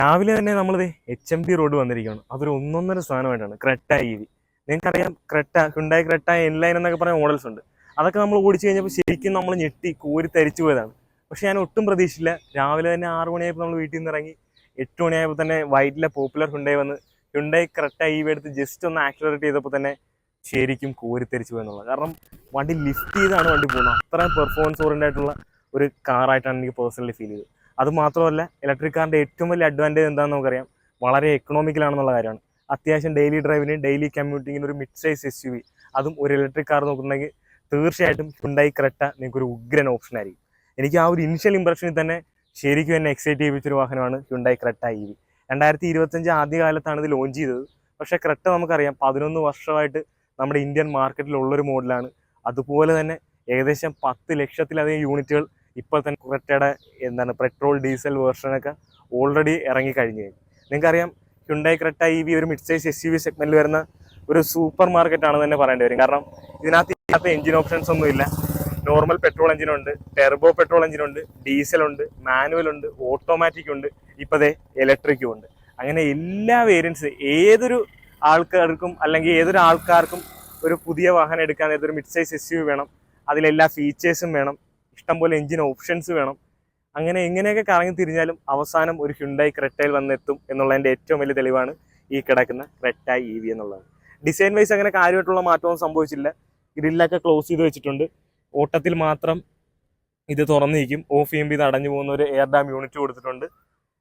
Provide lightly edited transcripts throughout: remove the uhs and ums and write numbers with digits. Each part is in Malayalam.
രാവിലെ തന്നെ നമ്മളിത് HMT റോഡ് വന്നിരിക്കുകയാണ്. അതൊരു ഒന്നൊന്നര സാധനമായിട്ടാണ് ക്രെറ്റ EV. നിങ്ങൾക്കറിയാം ക്രെറ്റ, ഹ്യുണ്ടായി ക്രെറ്റ, എൻലൈൻ എന്നൊക്കെ പറഞ്ഞ മോഡൽസ് ഉണ്ട്. അതൊക്കെ നമ്മൾ ഓടിച്ചു കഴിഞ്ഞപ്പോൾ ശരിക്കും നമ്മൾ ഞെട്ടി കോരി തരിച്ചു പോയതാണ്. പക്ഷെ ഞാൻ ഒട്ടും പ്രതീക്ഷിച്ചില്ല. രാവിലെ തന്നെ 6 മണിയായപ്പോൾ നമ്മൾ വീട്ടിൽ നിന്ന് ഇറങ്ങി 8 മണിയായപ്പോൾ തന്നെ വൈറ്റിലെ പോപ്പുലർ ഹ്യുണ്ടായി വന്ന് ഹ്യുണ്ടായി ക്രെറ്റ EV എടുത്ത് ജസ്റ്റ് ഒന്ന് ആക്സിലറേറ്റ് ചെയ്തപ്പോൾ തന്നെ ശരിക്കും കോരിത്തരിച്ചു പോയെന്നുള്ളത്. കാരണം വണ്ടി ലിഫ്റ്റ് ചെയ്താണ് വണ്ടി പോകുന്നത്. അത്രയും പെർഫോമൻസ് ഓറിയൻ്റ് ആയിട്ടുള്ള ഒരു കാറായിട്ടാണ് എനിക്ക് പേഴ്സണലി ഫീൽ ചെയ്തത്. അത് മാത്രമല്ല, ഇലക്ട്രിക് കാറിൻ്റെ ഏറ്റവും വലിയ അഡ്വാൻറ്റേജ് എന്താണെന്ന് നമുക്കറിയാം, വളരെ എക്കണോമിക്കലാണെന്നുള്ള കാര്യമാണ്. അത്യാവശ്യം ഡെയിലി ഡ്രൈവിന്, ഡെയിലി കമ്മ്യൂട്ടിങ്ങിന് ഒരു മിഡ് സൈസ് SUV, അതും ഒരു ഇലക്ട്രിക് കാർ നോക്കുന്നുണ്ടെങ്കിൽ തീർച്ചയായിട്ടും ഹ്യുണ്ടായി ക്രെറ്റ നിങ്ങൾക്കൊരു ഉഗ്രൻ ഓപ്ഷൻ ആയിരിക്കും. എനിക്ക് ആ ഒരു ഇനിഷ്യൽ ഇംപ്രഷനിൽ തന്നെ ശരിക്കും എന്നെ എക്സൈറ്റ് ചെയ്യിപ്പിച്ചൊരു വാഹനമാണ് ഹ്യുണ്ടായി ക്രെറ്റ EV. 2025 ആദ്യകാലത്താണ് ഇത് ലോഞ്ച് ചെയ്തത്. പക്ഷേ ക്രെറ്റ നമുക്കറിയാം 11 വർഷമായിട്ട് നമ്മുടെ ഇന്ത്യൻ മാർക്കറ്റിലുള്ളൊരു മോഡലാണ്. അതുപോലെ തന്നെ ഏകദേശം 10 ലക്ഷത്തിലധികം യൂണിറ്റുകൾ ഇപ്പോൾ തന്നെ ക്രെറ്റയുടെ പെട്രോൾ ഡീസൽ വേർഷനൊക്കെ ഓൾറെഡി ഇറങ്ങിക്കഴിഞ്ഞു. നിങ്ങൾക്കറിയാം ഹ്യുണ്ടായി ക്രെറ്റ EV ഒരു മിഡ് സൈസ് SUV സെഗ്മെൻറ്റിൽ വരുന്ന ഒരു സൂപ്പർ മാർക്കറ്റാണെന്ന് തന്നെ പറയേണ്ടി വരും. കാരണം ഇതിനകത്ത് എഞ്ചിൻ ഓപ്ഷൻസ് ഒന്നുമില്ല. നോർമൽ പെട്രോൾ എഞ്ചിനുണ്ട്, ടെർബോ പെട്രോൾ എഞ്ചിനുണ്ട്, ഡീസലുണ്ട്, മാനുവൽ ഉണ്ട്, ഓട്ടോമാറ്റിക് ഉണ്ട്, ഇപ്പോഴത്തെ ഇലക്ട്രിക്കും ഉണ്ട്. അങ്ങനെ എല്ലാ വേരിയൻസ് ഏതൊരു ആൾക്കാർക്കും അല്ലെങ്കിൽ ഏതൊരു ആൾക്കാർക്കും ഒരു പുതിയ വാഹനം എടുക്കാൻ ഏതൊരു മിഡ് സൈസ് SUV വേണം. അതിലെല്ലാ ഫീച്ചേഴ്സും വേണം, ഇഷ്ടംപോലെ എഞ്ചിൻ ഓപ്ഷൻസ് വേണം. അങ്ങനെ എങ്ങനെയൊക്കെ കറങ്ങി തിരിഞ്ഞാലും അവസാനം ഒരു ഹ്യുണ്ടായി ക്രെറ്റയിൽ വന്നെത്തും എന്നുള്ളതിൻ്റെ ഏറ്റവും വലിയ തെളിവാണ് ഈ കിടക്കുന്ന ക്രെറ്റ EV എന്നുള്ളത്. ഡിസൈൻ വൈസ് അങ്ങനെ കാര്യമായിട്ടുള്ള മാറ്റമൊന്നും സംഭവിച്ചില്ല. ഗ്രില്ലൊക്കെ ക്ലോസ് ചെയ്ത് വെച്ചിട്ടുണ്ട്. ഓട്ടത്തിൽ മാത്രം ഇത് തുറന്നിരിക്കും. ഓഫ് ചെയ്യുമ്പോൾ ഇത് അടഞ്ഞു പോകുന്ന ഒരു എയർ ഡാം യൂണിറ്റ് കൊടുത്തിട്ടുണ്ട്.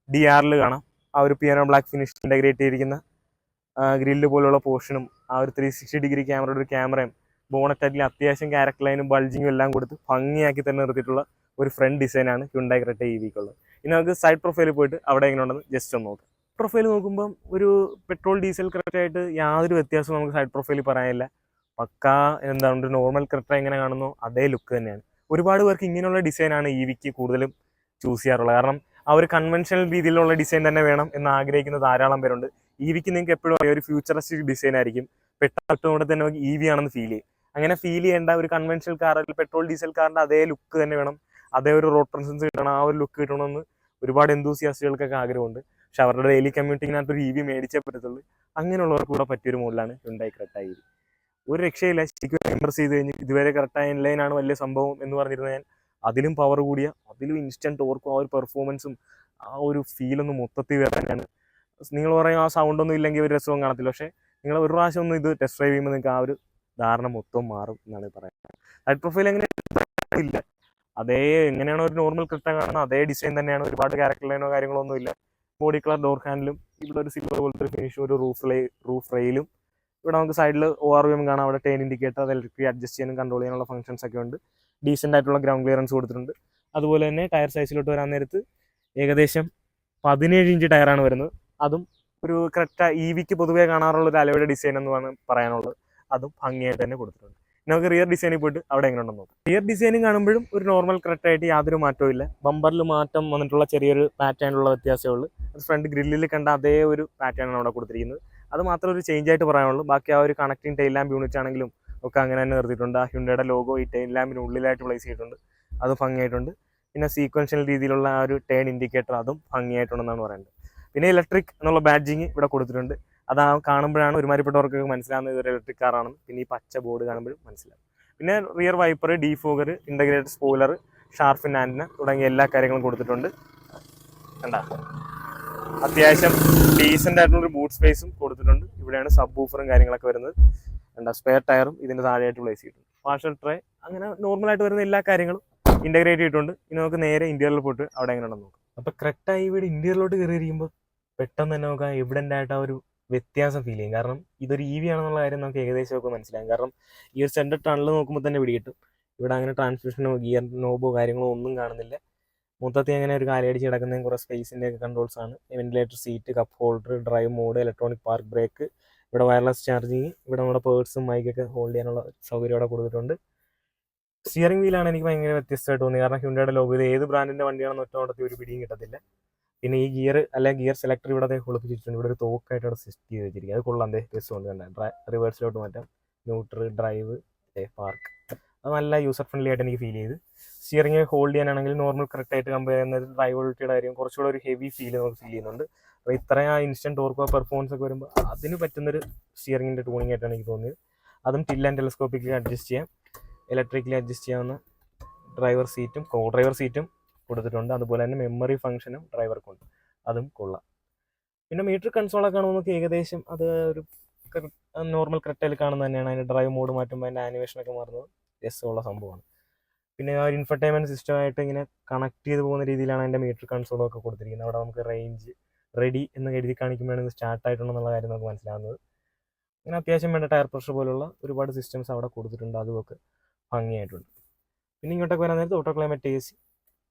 DRL കാണാം. ആ ഒരു പിയാനോ ബ്ലാക്ക് ഫിനിഷ് ഇൻ്റഗ്രേറ്റ് ചെയ്തിരിക്കുന്ന ഗ്രില്ല് പോലുള്ള പോർഷനും ആ ഒരു 360 ഡിഗ്രി ക്യാമറയുടെ ഒരു ക്യാമറയും ബോണറ്ററ്റിൽ അത്യാവശ്യം ക്യാരക്ടർ ലൈനും ബൾജിങ്ങും എല്ലാം കൊടുത്ത് ഭംഗിയാക്കി തന്നെ നിർത്തിയിട്ടുള്ള ഒരു ഫ്രണ്ട് ഡിസൈനാണ് ഹ്യുണ്ടായി ക്രെറ്റ EVക്കുള്ളത്. ഇനി നമുക്ക് സൈഡ് പ്രൊഫൈലിൽ പോയിട്ട് അവിടെ എങ്ങനെ ഉണ്ടെന്ന് ജസ്റ്റ് ഒന്ന് നോക്കാം. പ്രൊഫൈൽ നോക്കുമ്പം ഒരു പെട്രോൾ ഡീസൽ ക്രെറ്റയായിട്ട് യാതൊരു വ്യത്യാസവും നമുക്ക് സൈഡ് പ്രൊഫൈലിൽ പറയാനില്ല. പക്കാ ഒരു നോർമൽ ക്രെറ്റ എങ്ങനെ കാണുന്നോ അതേ ലുക്ക് തന്നെയാണ്. ഒരുപാട് പേർക്ക് ഇങ്ങനെയുള്ള ഡിസൈനാണ് EVക്ക് കൂടുതലും ചൂസ് ചെയ്യാറുള്ളത്. കാരണം ആ ഒരു കൺവെൻഷണൽ രീതിയിലുള്ള ഡിസൈൻ തന്നെ വേണം എന്ന് ആഗ്രഹിക്കുന്ന ധാരാളം പേരുണ്ട്. EVക്ക് നിങ്ങൾക്ക് എപ്പോഴും അറിയാം ഒരു ഫ്യൂച്ചറിസ്റ്റിക് ഡിസൈൻ ആയിരിക്കും. പെട്ടെന്ന് തന്നെ നമുക്ക് EV ആണെന്ന് ഫീൽ ചെയ്യും. അങ്ങനെ ഫീൽ ചെയ്യേണ്ട ഒരു കൺവെൻഷണൽ കാർ, പെട്രോൾ ഡീസൽ കാറിൻ്റെ അതേ ലുക്ക് തന്നെ വേണം, അതേ ഒരു റോഡ് പ്രസൻസ് കിട്ടണം, ആ ഒരു ലുക്ക് കിട്ടണമെന്ന് ഒരുപാട് എന്തൂസിയാസ്റ്റുകൾക്കൊക്കെ ആഗ്രഹമുണ്ട്. പക്ഷെ അവരുടെ ഡെയിലി കമ്മ്യൂട്ടിങ്ങിനകത്ത് ഒരു EV മേടിച്ചേ പറ്റത്തുള്ളൂ. അങ്ങനെയുള്ളവർക്ക് കൂടെ പറ്റിയൊരു മോഡലാണ് ഹ്യുണ്ടായി ക്രെറ്റ EV. ഒരു രക്ഷയില്ല. ശരിക്കും ഇംപ്രസ് ചെയ്ത് കഴിഞ്ഞ് ഇതുവരെ കറക്റ്റ് എൻലൈനാണ് വലിയ സംഭവം എന്ന് പറഞ്ഞിരുന്ന ഞാൻ അതിലും പവർ കൂടിയ, അതിലും ഇൻസ്റ്റൻറ്റ് ടോർക്കും ആ ഒരു പെർഫോമൻസും ആ ഒരു ഫീലൊന്നും മൊത്തത്തിൽ വരാനാണ്. നിങ്ങൾ പറയും ആ സൗണ്ടൊന്നും ഇല്ലെങ്കിൽ ഒരു രസവും കാണത്തില്ല. പക്ഷേ നിങ്ങൾ ഒരു പ്രാവശ്യം ഒന്ന് ഇത് ടെസ്റ്റ് ഡ്രൈവ് ചെയ്യുമ്പോൾ നിങ്ങൾക്ക് ആ ഒരു ധാരണ മൊത്തം മാറും എന്നാണ് പറയുന്നത്. സൈഡ് പ്രൊഫൈൽ എങ്ങനെ ഇല്ല, അതേ എങ്ങനെയാണോ ഒരു നോർമൽ ക്രെറ്റ കാണുന്നത് അതേ ഡിസൈൻ തന്നെയാണ്. ഒരുപാട് ക്യാരക്ടർ ലൈനോ കാര്യങ്ങളോ ഒന്നും ഇല്ല. ബോഡി കളർ ഡോർ ഹാൻഡിലും ഇവിടെ ഒരു സിൽവർ പോലത്തെ ഒരു ഫിനിഷും ഒരു റൂഫ് റെയിലും ഇവിടെ നമുക്ക് സൈഡിൽ ORVM കാണാം. അവിടെ ടേൺ ഇൻഡിക്കേറ്റർ, അത് ഇലക്ട്രിക് അഡ്ജസ്റ്റ് ചെയ്യാനും കൺട്രോൾ ചെയ്യാനുള്ള ഫംഗ്ഷൻസ് ഒക്കെ ഉണ്ട്. ഡീസൻ്റ് ആയിട്ടുള്ള ഗ്രൗണ്ട് ക്ലിയറൻസ് കൊടുത്തിട്ടുണ്ട്. അതുപോലെ തന്നെ ടയർ സൈസിലോട്ട് വരാൻ നേരത്ത് ഏകദേശം 17 ഇഞ്ച് ടയറാണ് വരുന്നത്. അതും ഒരു ക്രെറ്റ EVക്ക് പൊതുവേ കാണാറുള്ള ഒരു അലോയുടെ ഡിസൈൻ എന്ന് വേണം പറയാനുള്ളത്. അതും ഭംഗിയായിട്ട് തന്നെ കൊടുത്തിട്ടുണ്ട്. നമുക്ക് റിയർ ഡിസൈനിൽ പോയിട്ട് അവിടെ എങ്ങനെ ഉണ്ടെന്ന് നോക്കാം. റിയർ ഡിസൈനും കാണുമ്പോഴും ഒരു നോർമൽ ക്രെറ്റ ആയിട്ട് യാതൊരു മാറ്റവും ഇല്ല. ബമ്പറിൽ മാറ്റം വന്നിട്ടുള്ള ചെറിയൊരു പാറ്റേണിലുള്ള വ്യത്യാസമേ ഉള്ളൂ. ഫ്രണ്ട് ഗ്രില്ലിൽ കണ്ട അതേ ഒരു പാറ്റേണാണ് അവിടെ കൊടുത്തിരിക്കുന്നത്. അത് മാത്രം ഒരു ചേഞ്ച് ആയിട്ട് പറയാനുള്ളൂ. ബാക്കി ആ ഒരു കണക്റ്റിംഗ് ടെയിൽ ലാമ്പ് യൂണിറ്റ് ആണെങ്കിലും ഒക്കെ അങ്ങനെ തന്നെ നിർത്തിയിട്ടുണ്ട്. ആ ഹ്യുണ്ടയുടെ ലോഗോ ഈ ടെയിൽ ലാമ്പിന് ഉള്ളിലായിട്ട് പ്ലേസ് ചെയ്തിട്ടുണ്ട്. അത് ഭംഗിയായിട്ടുണ്ട്. പിന്നെ സീക്വൻഷ്യൽ രീതിയിലുള്ള ആ ഒരു ടേൺ ഇൻഡിക്കേറ്റർ അതും ഭംഗിയായിട്ടുണ്ടെന്നാണ് പറയുന്നത്. പിന്നെ ഇലക്ട്രിക് എന്നുള്ള ബാഡ്ജിങ് ഇവിടെ കൊടുത്തിട്ടുണ്ട്. അത് കാണുമ്പോഴാണ് ഒരുമാതിരിപ്പെട്ടവർക്ക് മനസ്സിലാവുന്നത് ഇതൊരു ഇലക്ട്രിക് കാറാണെന്ന്. പിന്നെ ഈ പച്ച ബോർഡ് കാണുമ്പോഴും മനസ്സിലാവും. പിന്നെ rear wiper, defogger, integrated spoiler, shark fin antenna തുടങ്ങിയ എല്ലാ കാര്യങ്ങളും കൊടുത്തിട്ടുണ്ട്. കണ്ടാ അത്യാവശ്യം ഡീസൻ്റ് ആയിട്ടുള്ളൊരു ബൂട്ട് സ്പേസും കൊടുത്തിട്ടുണ്ട്. ഇവിടെയാണ് സബ് വൂഫറും കാര്യങ്ങളൊക്കെ വരുന്നത്. എന്താ സ്പെയർ ടയറും ഇതിൻ്റെ താഴെയായിട്ട് പ്ലേസ് ചെയ്തിട്ടുണ്ട്. പാർഷ്യൽ ട്രേ, അങ്ങനെ നോർമലായിട്ട് വരുന്ന എല്ലാ കാര്യങ്ങളും ഇൻ്റഗ്രേറ്റ് ചെയ്തിട്ടുണ്ട്. ഇനി നമുക്ക് നേരെ ഇന്റീരിയറിൽ പോയിട്ട് അവിടെ എങ്ങനെ ഉണ്ടെന്ന് നോക്കാം. അപ്പോൾ ക്രെറ്റ EVയുടെ ഇന്റീരിയറിലോട്ട് കയറിയിരിക്കുമ്പോൾ പെട്ടെന്ന് തന്നെ നമുക്ക് എവിഡൻ്റ് ആയിട്ട് ആ ഒരു വ്യത്യാസം ഫീൽ ചെയ്യും. കാരണം ഇതൊരു EV ആണെന്നുള്ള കാര്യം നമുക്ക് ഏകദേശമൊക്കെ മനസ്സിലാകും. കാരണം ഈ ഒരു സെൻറ്റർ ടണൽ നോക്കുമ്പോൾ തന്നെ പിടികിട്ടും. ഇവിടെ അങ്ങനെ ട്രാൻസ്മിഷനോ ഗിയർ നോബോ കാര്യങ്ങളോ ഒന്നും കാണുന്നില്ല. മൊത്തത്തിൽ അങ്ങനെ ഒരു കാലയടിച്ച് കിടക്കുന്നതും കുറേ സ്പേസിൻ്റെ ഒക്കെ കൺട്രോൾസ് ആണ്. Ventilator seat, cup holder, drive mode, electronic park brake, ഇവിടെ വയർലെസ് ചാർജിങ്, ഇവിടെ നമ്മുടെ പേഴ്സും മൈക്കൊക്കെ ഹോൾഡ് ചെയ്യാനുള്ള സൗകര്യം ഇവിടെ കൊടുത്തിട്ടുണ്ട്. സ്റ്റിയറിംഗ് വീലാണ് എനിക്ക് ഭയങ്കര വ്യത്യസ്തമായിട്ട് തോന്നി. കാരണം ഹ്യുണ്ടയുടെ ലോഗോ ഇത് ഏത് ബ്രാൻഡിൻ്റെ വണ്ടിയാണെന്ന് ഒറ്റ ഒരു പിടിയും കിട്ടത്തില്ല. പിന്നെ ഈ ഗിയർ സെലക്ടർ ഇവിടെ ഒളിപ്പിച്ചിട്ടുണ്ട്. ഇവിടെ ഒരു തോക്കായിട്ട് അവിടെ സെറ്റ് ചെയ്ത് വെച്ചിരിക്കുക. അത് കൊള്ളാം, രസമുണ്ട് കണ്ട. റിവേഴ്സിലോട്ട് മാറ്റാം, ന്യൂട്രൽ, ഡ്രൈവ്, പാർക്ക്. അത് നല്ല യൂസർ ഫ്രണ്ട്ലി ആയിട്ട് എനിക്ക് ഫീൽ ചെയ്ത്. സ്റ്റിയറിംഗ് ഹോൾഡ് ചെയ്യാനാണെങ്കിൽ നോർമൽ ക്രെറ്റ ആയിട്ട് കമ്പയർ ചെയ്യുന്നത് ഡ്രൈവബിലിറ്റിയുടെ കാര്യം കുറച്ചുകൂടെ ഒരു ഹെവി ഫീൽ നമുക്ക് ഫീൽ ചെയ്യുന്നുണ്ട്. അപ്പോൾ ഇത്രയും ആ ഇൻസ്റ്റൻറ്റ് ടോർക്കോ പെർഫോമൻസ് ഒക്കെ വരുമ്പോൾ അതിന് പറ്റുന്നൊരു സ്റ്റിയറിങ്ങിൻ്റെ ട്യൂണിംഗ് ആയിട്ടാണ് എനിക്ക് തോന്നിയത്. അതും ടിൽ ആൻഡ് ടെലസ്കോപ്പിക്കലി അഡ്ജസ്റ്റ് ചെയ്യാം, ഇലക്ട്രിക്കലി അഡ്ജസ്റ്റ് ചെയ്യാവുന്ന ഡ്രൈവർ സീറ്റും കോ ഡ്രൈവർ സീറ്റും കൊടുത്തിട്ടുണ്ട്. അതുപോലെ തന്നെ മെമ്മറി ഫംഗ്ഷനും ഡ്രൈവർക്കുണ്ട്, അതും കൊള്ളാം. പിന്നെ മീറ്റർ കൺസോളൊക്കെ കാണുമ്പോൾ നമുക്ക് ഏകദേശം അത് ഒരു നോർമൽ ക്രെറ്റയിൽ കാണുന്നത് തന്നെയാണ്. അതിൻ്റെ ഡ്രൈവ് മോഡ് മാറ്റുമ്പോൾ അതിൻ്റെ ആനിമേഷനൊക്കെ മാറുന്നത് രസമുള്ള സംഭവമാണ്. പിന്നെ ആ ഒരു ഇൻഫർടൈൻമെൻറ്റ് സിസ്റ്റമായിട്ട് ഇങ്ങനെ കണക്ട് ചെയ്ത് പോകുന്ന രീതിയിലാണ് അതിൻ്റെ മീറ്റർ കൺസോളൊക്കെ കൊടുത്തിരിക്കുന്നത്. അവിടെ നമുക്ക് റേഞ്ച് റെഡി എന്ന് എഴുതി കാണിക്കുമ്പോഴാണ് ഇത് സ്റ്റാർട്ട് ആയിട്ടുണ്ടെന്നുള്ള കാര്യം നമുക്ക് മനസ്സിലാകുന്നത്. അങ്ങനെ അത്യാവശ്യം വേണ്ട ടയർ പ്രഷർ പോലുള്ള ഒരുപാട് സിസ്റ്റംസ് അവിടെ കൊടുത്തിട്ടുണ്ട്, അതുമൊക്കെ ഭംഗിയായിട്ടുണ്ട്. പിന്നെ ഇങ്ങോട്ടൊക്കെ വരാൻ നേരത്തെ ഓട്ടോ ക്ലൈമറ്റ് AC,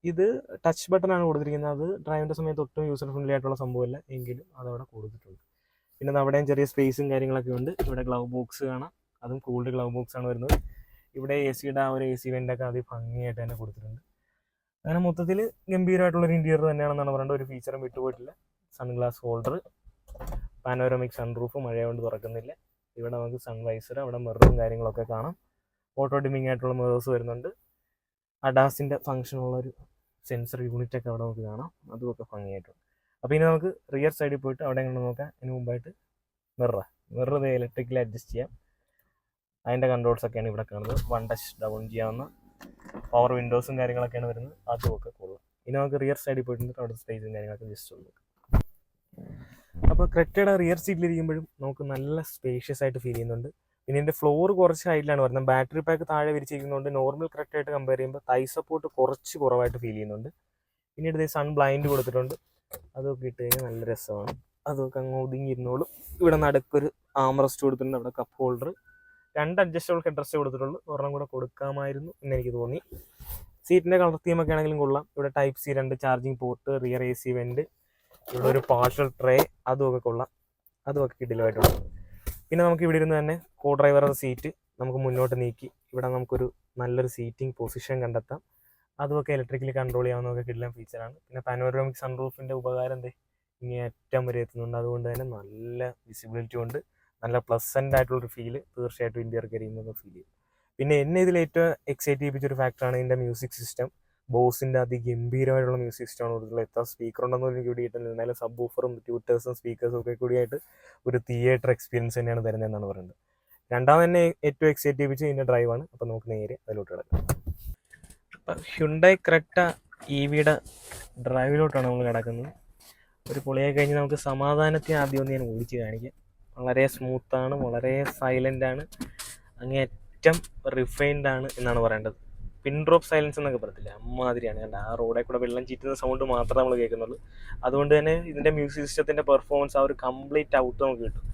ഇത് ടച്ച് ബട്ടണാണ് കൊടുത്തിരിക്കുന്നത്. അത് ഡ്രൈവിൻ്റെ സമയത്ത് ഒട്ടും യൂസർ ഫ്രണ്ട്ലി ആയിട്ടുള്ള സംഭവമല്ല, എങ്കിലും അതവിടെ കൊടുത്തിട്ടുണ്ട്. പിന്നെ അവിടെയും ചെറിയ സ്പേസും കാര്യങ്ങളൊക്കെ ഉണ്ട്. ഇവിടെ ഗ്ലൗ ബോക്സ് കാണാം, അതും കൂൾഡ് ഗ്ലൗ ബോക്സ് ആണ് വരുന്നത്. ഇവിടെ AC-യുടെ ആ ഒരു AC വെൻ്റൊക്കെ അത് ഭംഗിയായിട്ട് തന്നെ കൊടുത്തിട്ടുണ്ട്. അങ്ങനെ മൊത്തത്തിൽ ഗംഭീരമായിട്ടുള്ളൊരു ഇൻറ്റീരിയർ തന്നെയാണെന്നാണ് പറയേണ്ടത്. ഒരു ഫീച്ചറും വിട്ടുപോയിട്ടില്ല. സൺഗ്ലാസ് ഹോൾഡർ, പാനോരമിക് സൺറൂഫ് മഴ കൊണ്ട് തുറക്കുന്നില്ല. ഇവിടെ നമുക്ക് സൺവൈസർ, അവിടെ മിററും കാര്യങ്ങളൊക്കെ കാണാം. ഓട്ടോ ഡിമ്മിങ് ആയിട്ടുള്ള മിറേഴ്സ് വരുന്നുണ്ട്. അഡാസിൻ്റെ ഫംഗ്ഷനുള്ളൊരു സെൻസർ യൂണിറ്റൊക്കെ അവിടെ നമുക്ക് കാണാം, അതുമൊക്കെ ഭംഗിയായിട്ടുണ്ട്. അപ്പോൾ ഇനി നമുക്ക് റിയർ സൈഡിൽ പോയിട്ട് അവിടെ എങ്ങനെ നോക്കാം. അതിന് മുമ്പായിട്ട് മിറർ ഇലക്ട്രിക്കലി അഡ്ജസ്റ്റ് ചെയ്യാം. അതിൻ്റെ കൺട്രോൾസൊക്കെയാണ് ഇവിടെ കാണുന്നത്. 1 ടച്ച് ഡൗൺ ചെയ്യാവുന്ന പവർ വിൻഡോസും കാര്യങ്ങളൊക്കെയാണ് വരുന്നത്, അതുമൊക്കെ കൊള്ളാം. ഇനി നമുക്ക് റിയർ സൈഡിൽ പോയിട്ട് അവിടെ സ്പേസും കാര്യങ്ങളൊക്കെ ജസ്റ്റ് ഒന്ന് നോക്കാം. അപ്പോൾ ക്രെറ്റയുടെ റിയർ സീറ്റിലിരിക്കുമ്പോഴും നമുക്ക് നല്ല സ്പേഷ്യസ് ആയിട്ട് ഫീൽ ചെയ്യുന്നുണ്ട്. പിന്നെ ഇതിൻ്റെ ഫ്ലോർ കുറച്ച് ഹൈറ്റിലാണ് വരുന്നത്. ബാറ്ററി പാക്ക് താഴെ വിരിച്ചിരിക്കുന്നതുകൊണ്ട് നോർമൽ ക്രെറ്റയായിട്ട് കമ്പയർ ചെയ്യുമ്പോൾ തൈ സപ്പോർട്ട് കുറച്ച് കുറവായിട്ട് ഫീൽ ചെയ്യുന്നുണ്ട്. പിന്നീട് ഇത് സൺ ബ്ലൈൻഡ് കൊടുത്തിട്ടുണ്ട്, അതൊക്കെ ഇട്ട് കഴിഞ്ഞാൽ നല്ല രസമാണ്. അതൊക്കെ അങ്ങ് ഒതുങ്ങിയിരുന്നോളും. ഇവിടെ നടുക്കൊരു ആംറസ്റ്റ് കൊടുത്തിട്ടുണ്ട്, അവിടെ cup holder, 2 adjustable headrest കൊടുത്തിട്ടുള്ളൂ. ഒരെണ്ണം കൂടെ കൊടുക്കാമായിരുന്നു എന്നെനിക്ക് തോന്നി. സീറ്റിൻ്റെ കളർ തീമൊക്കെ ആണെങ്കിലും കൊള്ളാം. ഇവിടെ type C 2 charging port, rear AC vent, ഇവിടെ ഒരു പാർഷ്യൽ ട്രേ, അതുമൊക്കെ കൊള്ളാം. അതുമൊക്കെ കിടിലമായിട്ടുണ്ട്. പിന്നെ നമുക്ക് ഇവിടെ ഇരുന്ന് തന്നെ കോ ഡ്രൈവറുടെ സീറ്റ് നമുക്ക് മുന്നോട്ട് നീക്കി ഇവിടെ നമുക്കൊരു നല്ലൊരു സീറ്റിംഗ് പൊസിഷൻ കണ്ടെത്താം. അതുമൊക്കെ ഇലക്ട്രിക്കലി കൺട്രോൾ ചെയ്യാവുന്നതൊക്കെ കിടിലൻ ഫീച്ചറാണ്. പിന്നെ പാനോരമിക് സൺറൂഫിൻ്റെ ഉപകാരം ഇങ്ങനെ അറ്റം വരെ എത്തുന്നുണ്ട്. അതുകൊണ്ട് തന്നെ നല്ല വിസിബിലിറ്റി ഉണ്ട്, നല്ല പ്ലസൻ്റ് ആയിട്ടുള്ളൊരു ഫീല് തീർച്ചയായിട്ടും ഇന്ത്യയിൽ കയറിയുമ്പോൾ ഫീൽ ചെയ്യും. പിന്നെ എന്നെ ഇതിൽ ഏറ്റവും എക്സൈറ്റ് ചെയ്യിപ്പിച്ചൊരു ഫാക്ടറാണ് ഇതിൻ്റെ മ്യൂസിക് സിസ്റ്റം. ബോസിൻ്റെ അതിഗംഭീരമായിട്ടുള്ള മ്യൂസിക് സിസ്റ്റമാണ് കൊടുത്തിട്ടുള്ളത്. എത്ര സ്പീക്കർ ഉണ്ടെന്ന് എനിക്ക് ഇവിടെ കിട്ടുന്നില്ല, എന്നാലും സബ് വൂഫറും ട്യൂട്ടേഴ്സും സ്പീക്കേഴ്സും ഒക്കെ കൂടിയായിട്ട് ഒരു തിയേറ്റർ എക്സ്പീരിയൻസ് തന്നെയാണ് തരുന്നതെന്നാണ് പറയുന്നത്. രണ്ടാമത് തന്നെ ഏറ്റവും എക്സൈറ്റ് ചെയ്യിപ്പിച്ച് ഇതിൻ്റെ ഡ്രൈവാണ്. അപ്പോൾ നമുക്ക് നേരെ അതിലോട്ട് കിടക്കാം. അപ്പം ഹ്യുണ്ടായി ക്രെറ്റ EVയുടെ ഡ്രൈവിലോട്ടാണ് നമ്മൾ കിടക്കുന്നത്. ഒരു പൊളിയായി കഴിഞ്ഞ് നമുക്ക് സമാധാനത്തിന് ആദ്യം ഒന്ന് ഞാൻ ഓടിച്ച് കാണിക്കാം. വളരെ സ്മൂത്താണ്, വളരെ സൈലൻ്റാണ്, അങ്ങേയറ്റം റിഫൈൻഡാണ് എന്നാണ് പറയേണ്ടത്. പിൻ ഡ്രോപ്പ് സൈലൻസ് എന്നൊക്കെ പറയത്തില്ല, അമ്മാതിരിയാണ്. കണ്ട ആ റോഡിൽ കൂടെ വെള്ളം ചീറ്റുന്ന സൗണ്ട് മാത്രമേ നമ്മൾ കേൾക്കുന്നുള്ളൂ. അതുകൊണ്ട് തന്നെ ഇതിൻ്റെ മ്യൂസിക് സിസ്റ്റത്തിൻ്റെ പെർഫോമൻസ് ആ ഒരു കംപ്ലീറ്റ് ഔട്ട് നമുക്ക് കിട്ടും.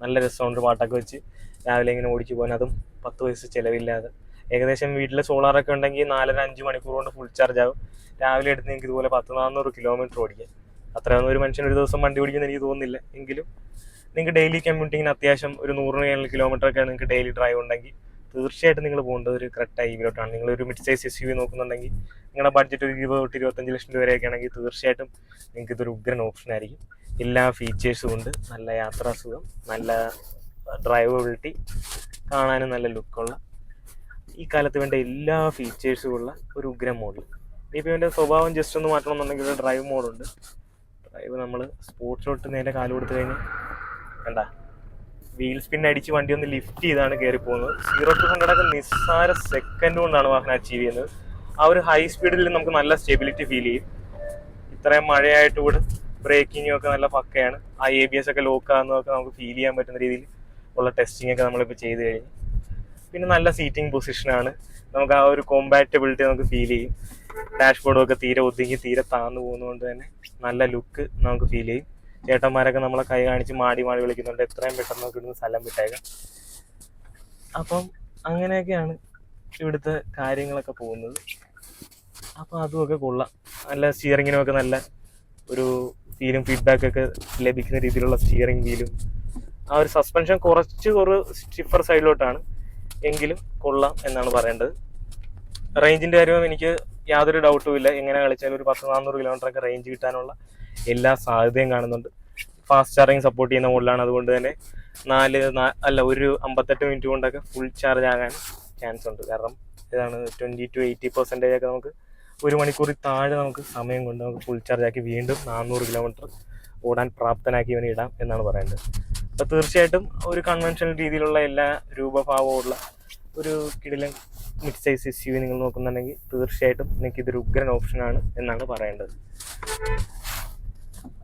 നല്ല രസമുണ്ട് പാട്ടൊക്കെ വെച്ച് രാവിലെ ഇങ്ങനെ ഓടിച്ചു പോകാൻ, അതും 10 പൈസ ചിലവില്ലാതെ. ഏകദേശം വീട്ടിൽ സോളാറൊക്കെ ഉണ്ടെങ്കിൽ 4-5 മണിക്കൂർ കൊണ്ട് ഫുൾ ചാർജ് ആകും. രാവിലെ എടുത്ത് നിങ്ങൾക്ക് ഇതുപോലെ 100-400 കിലോമീറ്റർ ഓടിക്കാം. അത്രയൊന്നും ഒരു മനുഷ്യൻ ഒരു ദിവസം വണ്ടി ഓടിക്കുമെന്ന് എനിക്ക് തോന്നുന്നില്ല. എങ്കിലും നിങ്ങൾക്ക് ഡെയിലി കമ്മ്യൂട്ടിങ്ങിന് അത്യാവശ്യം ഒരു 100 കിലോമീറ്ററൊക്കെ നിങ്ങൾക്ക് ഡെയിലി ഡ്രൈവ് ഉണ്ടെങ്കിൽ തീർച്ചയായിട്ടും നിങ്ങൾ പോകേണ്ടത് ഒരു ക്രെറ്റ EVയിലോട്ടാണ്. നിങ്ങളൊരു മിഡ് സൈസ് SUV നോക്കുന്നുണ്ടെങ്കിൽ, നിങ്ങളുടെ ബഡ്ജറ്റ് ഒരു 20-25 ലക്ഷം രൂപ വരെയൊക്കെ ആണെങ്കിൽ തീർച്ചയായിട്ടും നിങ്ങൾക്ക് ഇതൊരു ഉഗ്രൻ ഓപ്ഷൻ ആയിരിക്കും. എല്ലാ ഫീച്ചേഴ്സും ഉണ്ട്, നല്ല യാത്രാസുഖം, നല്ല ഡ്രൈവബിലിറ്റി, കാണാനും നല്ല ലുക്കുള്ള, ഈ കാലത്ത് വേണ്ട എല്ലാ ഫീച്ചേഴ്സും ഉള്ള ഒരു ഉഗ്രൻ മോഡൽ. ഇനിയിപ്പോൾ ഇതിൻ്റെ സ്വഭാവം ജസ്റ്റ് ഒന്ന് മാറ്റണമെന്നുണ്ടെങ്കിൽ ഡ്രൈവ് മോഡുണ്ട്. ഡ്രൈവ് നമ്മൾ സ്പോർട്സിലോട്ട് നേരെ കാല് കൊടുത്തു കഴിഞ്ഞാൽ വേണ്ട വീൽ സ്പിൻ അടിച്ച് വണ്ടി ഒന്ന് ലിഫ്റ്റ് ചെയ്താണ് കയറി പോകുന്നത്. 0 to 100 നിസ്സാര സെക്കൻഡ് കൊണ്ടാണ് വാഹനം അച്ചീവ് ചെയ്യുന്നത്. ആ ഒരു ഹൈ സ്പീഡിൽ നമുക്ക് നല്ല സ്റ്റെബിലിറ്റി ഫീൽ ചെയ്യും. ഇത്രയും മഴയായിട്ട് കൂടെ ബ്രേക്കിങ്ങും ഒക്കെ നല്ല പക്കയാണ്. ആ ABS ഒക്കെ ലോക്ക് ആകുന്നതൊക്കെ നമുക്ക് ഫീൽ ചെയ്യാൻ പറ്റുന്ന രീതിയിൽ ഉള്ള ടെസ്റ്റിംഗ് ഒക്കെ നമ്മളിപ്പോൾ ചെയ്ത് കഴിഞ്ഞു. പിന്നെ നല്ല സീറ്റിംഗ് പൊസിഷനാണ്, നമുക്ക് ആ ഒരു കോമ്പാറ്റബിലിറ്റി നമുക്ക് ഫീൽ ചെയ്യും. ഡാഷ്ബോർഡും ഒക്കെ തീരെ ഒതുങ്ങി തീരെ താന്നു പോകുന്നതുകൊണ്ട് തന്നെ നല്ല ലുക്ക് നമുക്ക് ഫീൽ ചെയ്യും. ചേട്ടന്മാരൊക്കെ നമ്മളെ കൈ കാണിച്ച് മാടി വിളിക്കുന്നുണ്ട്, എത്രയും പെട്ടെന്ന് നമുക്ക് ഇടുന്ന സ്ഥലം വിട്ടേക്കാം. അപ്പം അങ്ങനെയൊക്കെയാണ് ഇവിടുത്തെ കാര്യങ്ങളൊക്കെ പോകുന്നത്. അപ്പോൾ അതുമൊക്കെ കൊള്ളാം. നല്ല സ്റ്റിയറിങ്ങിനുമൊക്കെ നല്ല ഒരു ഫീലും ഫീഡ്ബാക്കൊക്കെ ലഭിക്കുന്ന രീതിയിലുള്ള സ്റ്റിയറിംഗ് വീലും. ആ ഒരു സസ്പെൻഷൻ കുറച്ച് സ്റ്റിഫർ സൈഡിലോട്ടാണ്, എങ്കിലും കൊള്ളാം എന്നാണ് പറയേണ്ടത്. റേഞ്ചിൻ്റെ കാര്യവും എനിക്ക് യാതൊരു ഡൗട്ടും ഇല്ല. എങ്ങനെ കളിച്ചാലും ഒരു 100-400 കിലോമീറ്ററൊക്കെ റേഞ്ച് കിട്ടാനുള്ള എല്ലാ സാധ്യതയും കാണുന്നുണ്ട്. ഫാസ്റ്റ് ചാർജിങ് സപ്പോർട്ട് ചെയ്യുന്ന മോഡലാണ്. അതുകൊണ്ട് തന്നെ ഒരു 58 മിനിറ്റ് കൊണ്ടൊക്കെ ഫുൾ ചാർജ് ആകാൻ ചാൻസ് ഉണ്ട്. കാരണം ഇതാണ് 20 to 80% ഒക്കെ നമുക്ക് 1 മണിക്കൂറിൽ താഴെ നമുക്ക് സമയം കൊണ്ട് നമുക്ക് ഫുൾ ചാർജ് ആക്കി വീണ്ടും 400 കിലോമീറ്റർ ഓടാൻ പ്രാപ്തനാക്കി ഇവനെ ഇടാം എന്നാണ് പറയുന്നത്. അപ്പോൾ തീർച്ചയായിട്ടും ഒരു കൺവെൻഷണൽ രീതിയിലുള്ള എല്ലാ രൂപഭാവമുള്ള ഒരു കിടിലൻ mid size S U V നിങ്ങൾ നോക്കുന്നുണ്ടെങ്കിൽ തീർച്ചയായിട്ടും നിങ്ങൾക്ക് ഇതൊരു ഉഗ്രൻ ഓപ്ഷനാണ് എന്നാണ് പറയേണ്ടത്.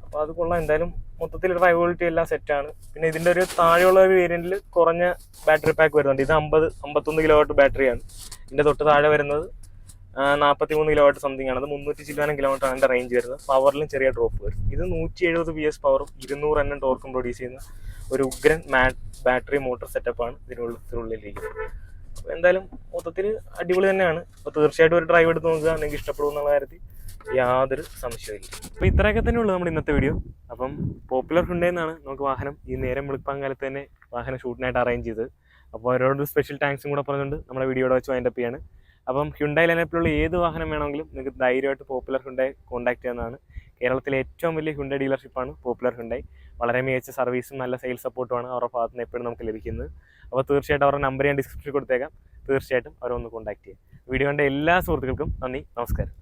അപ്പോൾ അത് കൊള്ളാം. എന്തായാലും മൊത്തത്തിൽ ഡ്രൈവബിലിറ്റി എല്ലാം സെറ്റാണ്. പിന്നെ ഇതിൻ്റെ ഒരു താഴെയുള്ള ഒരു വേരിയൻറ്റിൽ കുറഞ്ഞ ബാറ്ററി പാക്ക് വരുന്നുണ്ട്. ഇത് 51 കിലോ വാട്ട് ബാറ്ററിയാണ്. ഇതിൻ്റെ തൊട്ട് താഴെ വരുന്നത് 43 കിലോ വാട്ട് സംതിങ് ആണ്. അത് 300 കിലോമീറ്റർ ആണ് എൻ്റെ റേഞ്ച് വരുന്നത്. പവറിലും ചെറിയ ഡ്രോപ്പ് വരും. ഇത് 170 PS പവറും 200 Nm ടോർക്കും പ്രൊഡ്യൂസ് ചെയ്യുന്ന ഒരു ഉഗ്രൻ ബാറ്ററി മോട്ടോർ സെറ്റപ്പാണ് ഇതിനുള്ളിലിരിക്കുന്നത്. അപ്പോൾ എന്തായാലും മൊത്തത്തിൽ അടിപൊളി തന്നെയാണ്. അപ്പോൾ തീർച്ചയായിട്ടും ഒരു ഡ്രൈവ് എടുത്ത് നോക്കുക, നിങ്ങൾക്ക് ഇഷ്ടപ്പെടും എന്നുള്ള കാര്യത്തിൽ യാതൊരു സംശയമില്ല. അപ്പോൾ ഇത്രയൊക്കെ തന്നെ ഉള്ളൂ നമ്മുടെ ഇന്നത്തെ വീഡിയോ. അപ്പം പോപ്പുലർ ഹ്യുണ്ടായി നിന്നാണ് നമുക്ക് വാഹനം ഈ നേരം വെളുപ്പാൻ കാലത്ത് തന്നെ വാഹനം ഷൂട്ടിനായിട്ട് അറേഞ്ച് ചെയ്തത്. അപ്പോൾ അവരോട് സ്പെഷ്യൽ താങ്ക്സും കൂടെ പറഞ്ഞുകൊണ്ട് നമ്മുടെ വീഡിയോയുടെ വെച്ച് വൈൻഡപ്പ് ചെയ്യാണ്. അപ്പം ഹ്യുണ്ടായി ലൈനപ്പിലുള്ള ഏത് വാഹനം വേണമെങ്കിലും നിങ്ങൾക്ക് ധൈര്യമായിട്ട് പോപ്പുലർ ഹ്യുണ്ടായി കോൺടാക്ട് ചെയ്യുന്നതാണ്. കേരളത്തിലെ ഏറ്റവും വലിയ ഹ്യുണ്ടായി ഡീലർഷിപ്പാണ് പോപ്പുലർ ഹ്യുണ്ടായി. വളരെ മികച്ച സർവീസും നല്ല സെയിൽസ് സപ്പോർട്ടുമാണ് അവരുടെ ഭാഗത്ത് നിന്ന് എപ്പോഴും നമുക്ക് ലഭിക്കുന്നത്. അപ്പോൾ തീർച്ചയായിട്ടും അവരുടെ നമ്പർ ഞാൻ ഡിസ്ക്രിപ്ഷനിൽ കൊടുത്തേക്കാം. തീർച്ചയായിട്ടും അവരൊന്ന് കോൺടാക്ട് ചെയ്യാം. വീഡിയോ കണ്ട എല്ലാ സുഹൃത്തുക്കൾക്കും നന്ദി, നമസ്കാരം.